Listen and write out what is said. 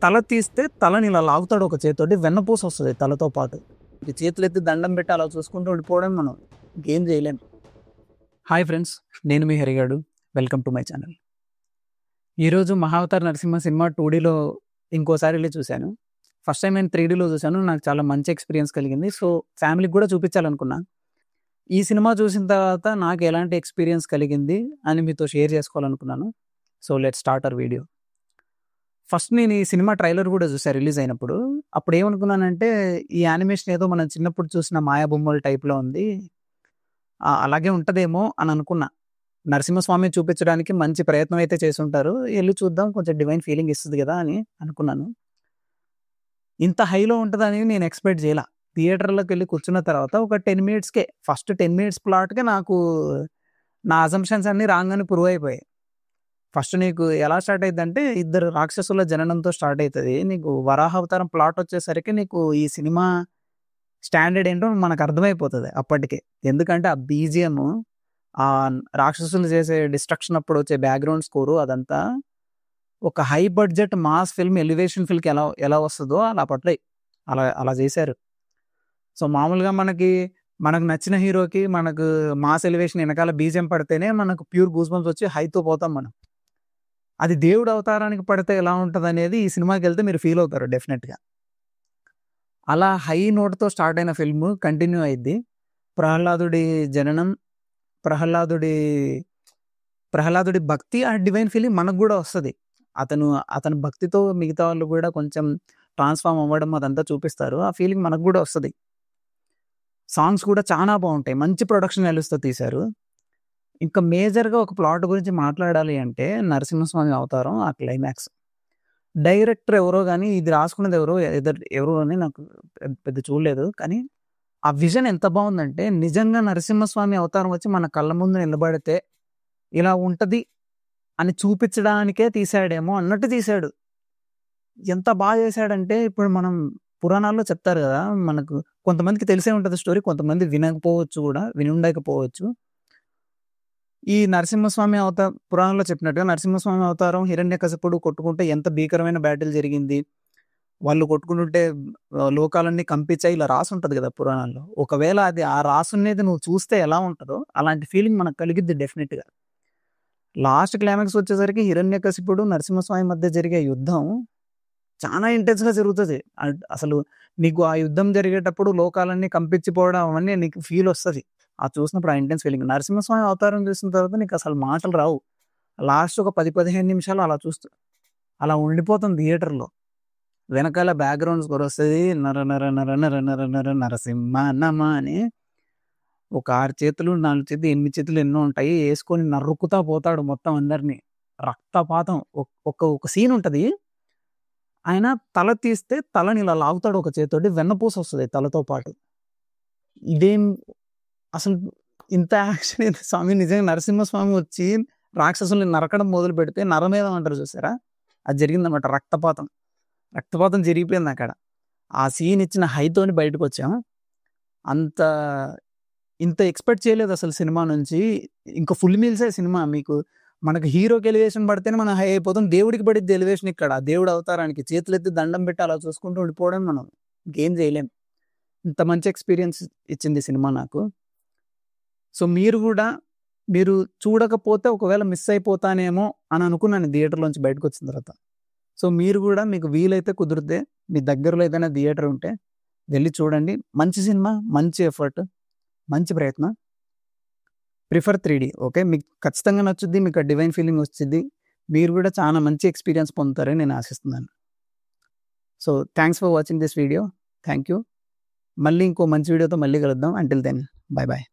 తల తీస్తే తలని ఇలా లాగుతాడు ఒక చేతితోటి, వెన్నపూస వస్తుంది తలతో పాటు. చేతులు ఎత్తి దండం పెట్టి అలా చూసుకుంటూ ఉండిపోవడం, మనం ఇంకేం చేయలేం. హాయ్ ఫ్రెండ్స్, నేను మీ హరిగాడు. Welcome to my channel. ఈరోజు మహావతార్ నరసింహ సినిమా 2Dలో ఇంకోసారి వెళ్ళి చూశాను. ఫస్ట్ టైం నేను 3Dలో చూశాను. నాకు చాలా మంచి ఎక్స్పీరియన్స్ కలిగింది. సో ఫ్యామిలీకి కూడా చూపించాలనుకున్నా. ఈ సినిమా చూసిన తర్వాత నాకు ఎలాంటి ఎక్స్పీరియన్స్ కలిగింది అని మీతో షేర్ చేసుకోవాలనుకున్నాను. So let's start our video. First నేను ఈ సినిమా ట్రైలర్ కూడా చూసాను రిలీజ్ అయినప్పుడు. అప్పుడు ఏమనుకున్నానంటే, ఈ యానిమేషన్ ఏదో మనం చిన్నప్పుడు చూసిన మాయా బొమ్మల టైప్లో ఉంది, అలాగే ఉంటుందేమో అని అనుకున్నా. నరసింహస్వామి చూపించడానికి మంచి ప్రయత్నం అయితే చేసి ఉంటారు, వెళ్ళి చూద్దాం, కొంచెం డివైన్ ఫీలింగ్ ఇస్తుంది కదా అని అనుకున్నాను. ఇంత హైలో ఉంటుందని నేను ఎక్స్పెక్ట్ చేయాల. థియేటర్లోకి వెళ్ళి కూర్చున్న తర్వాత ఒక 10 మినిట్స్కే, ఫస్ట్ 10 మినిట్స్ ప్లాట్కే నాకు నా అజంప్షన్స్ అన్నీ రాంగ్ అని ప్రూవ్ అయిపోయాయి. ఫస్ట్ నీకు ఎలా స్టార్ట్ అయిద్దంటే, ఇద్దరు రాక్షసుల జననంతో స్టార్ట్ అవుతుంది. నీకు వరాహ అవతారం ప్లాట్ వచ్చేసరికి నీకు ఈ సినిమా స్టాండర్డ్ ఏంటో మనకు అర్థమైపోతుంది అప్పటికే. ఎందుకంటే ఆ బీజిఎం, ఆ రాక్షసులు చేసే డిస్ట్రక్షన్ అప్పుడు వచ్చే బ్యాక్గ్రౌండ్ స్కోరు, అదంతా ఒక high budget mass film, elevation ఫిల్మ్కి ఎలా ఎలా వస్తుందో అలా పట్టాయి, అలా అలా చేశారు. సో మామూలుగా మనకు నచ్చిన హీరోకి మనకు మాస్ ఎలివేషన్ వెనకాల బీజిఎం పడితేనే మనకు ప్యూర్ గూస్ బంప్స్ వచ్చి హైతో పోతాం మనం. అది దేవుడు అవతారానికి పడితే ఎలా ఉంటుంది అనేది ఈ సినిమాకి వెళ్తే మీరు ఫీల్ అవుతారు డెఫినెట్గా. అలా హై నోట్తో స్టార్ట్ అయిన ఫిల్మ్ కంటిన్యూ అయింది. ప్రహ్లాదుడి జననం, ప్రహ్లాదుడి భక్తి, ఆ డివైన్ ఫీలింగ్ మనకు కూడా వస్తుంది. అతని భక్తితో మిగతా వాళ్ళు కూడా కొంచెం ట్రాన్స్ఫార్మ్ అవ్వడం అదంతా చూపిస్తారు. ఆ ఫీలింగ్ మనకు కూడా వస్తుంది. సాంగ్స్ కూడా చాలా బాగుంటాయి, మంచి ప్రొడక్షన్ వాల్యూస్తో తీశారు. ఇంకా మేజర్గా ఒక ప్లాట్ గురించి మాట్లాడాలి అంటే, నరసింహస్వామి అవతారం ఆ క్లైమాక్స్. డైరెక్టర్ ఎవరో కానీ, ఇది రాసుకున్నది ఎవరో అని నాకు పెద్ద చూడలేదు, కానీ ఆ విజన్ ఎంత బాగుందంటే, నిజంగా నరసింహస్వామి అవతారం వచ్చి మన కళ్ళ ముందు నిలబడితే ఇలా ఉంటుంది అని చూపించడానికే తీసాడేమో అన్నట్టు తీశాడు. ఎంత బాగా చేశాడంటే, ఇప్పుడు మనం పురాణాల్లో చెప్తారు కదా, మనకు కొంతమందికి తెలిసే ఉంటుంది స్టోరీ, కొంతమంది వినకపోవచ్చు కూడా, విని ఉండకపోవచ్చు. ఈ నరసింహస్వామి పురాణంలో చెప్పినట్టుగా నరసింహస్వామి అవతారం హిరణ్యకశిపుడు కొట్టుకుంటే ఎంత భీకరమైన బ్యాటిల్ జరిగింది, వాళ్ళు కొట్టుకుంటుంటే లోకాలన్నీ కంపించాయి, ఇలా రాసి ఉంటుంది కదా పురాణాల్లో. ఒకవేళ అది ఆ రాసునేది నువ్వు చూస్తే ఎలా ఉంటుందో అలాంటి ఫీలింగ్ మనకు కలిగిద్ది డెఫినెట్గా. లాస్ట్ క్లైమాక్స్ వచ్చేసరికి హిరణ్యకశిపుడు నరసింహస్వామి మధ్య జరిగే యుద్ధం చాలా ఇంటెన్స్గా జరుగుతుంది. అసలు నీకు ఆ యుద్ధం జరిగేటప్పుడు లోకాలన్నీ కంపించిపోవడం అవన్నీ నీకు ఫీల్ వస్తుంది. ఆ చూసినప్పుడు ఆ ఇంటెన్స్ ఫీలింగ్. నరసింహస్వామి అవతారం చూసిన తర్వాత నీకు అసలు మాటలు రావు. లాస్ట్ ఒక 10-15 నిమిషాలు అలా అలా ఉండిపోతాం థియేటర్లో. వెనకాల బ్యాక్గ్రౌండ్ స్కోర్ వస్తుంది, నర నర నర నర నర నర నరసింహ నమ అని. ఒక 6 చేతులు 4 చేతులు 8 చేతులు ఎన్నో ఉంటాయి, వేసుకొని నరుక్కుతా పోతాడు మొత్తం అందరినీ. రక్తపాతం. ఒక సీన్ ఉంటుంది, ఆయన తల తీస్తే తలని ఇలా లాగుతాడు ఒక చేతితోటి, వెన్నపూస వస్తుంది తలతో పాటు. ఇదేం అసలు ఇంత యాక్షన్ ఏంటి స్వామి? నిజంగా నరసింహస్వామి వచ్చి రాక్షసుల్ని నరకడం మొదలు పెడితే నరమేధం అంటారు చూసారా, అది జరిగిందన్నమాట. రక్తపాతం జరిగిపోయింది అక్కడ. ఆ సీన్ ఇచ్చిన హైతోని బయటకు వచ్చాం. ఇంత ఎక్స్పెక్ట్ చేయలేదు అసలు సినిమా నుంచి. ఇంకా ఫుల్ మీల్సే సినిమా. మనకు హీరోకి ఎలివేషన్ పడితేనే మనం హై అయిపోతాం, దేవుడికి పడిద్ది ఎలివేషన్ ఇక్కడ. దేవుడు అవతారానికి చేతులెత్తి దండం పెట్టి అలా చూసుకుంటూ ఉండిపోవడం, మనం ఇంకేం చేయలేం. ఇంత మంచి ఎక్స్పీరియన్స్ ఇచ్చింది సినిమా నాకు. సో మీరు చూడకపోతే ఒకవేళ మిస్ అయిపోతానేమో అని అనుకున్నాను థియేటర్లోంచి బయటకు వచ్చిన తర్వాత. సో మీరు కూడా, మీకు వీలైతే కుదిరితే మీ దగ్గరలో ఏదైనా థియేటర్ ఉంటే వెళ్ళి చూడండి. మంచి సినిమా, మంచి ఎఫర్ట్, మంచి ప్రయత్నం. Prefer 3D. ఓకే, మీకు ఖచ్చితంగా నచ్చుద్ది, మీకు ఆ డివైన్ ఫీలింగ్ వచ్చింది, మీరు కూడా చాలా మంచి ఎక్స్పీరియన్స్ పొందుతారని నేను ఆశిస్తున్నాను. So thanks for watching this video. Thank you. మళ్ళీ ఇంకో మంచి వీడియోతో మళ్ళీ కలుద్దాం. Until then, bye bye.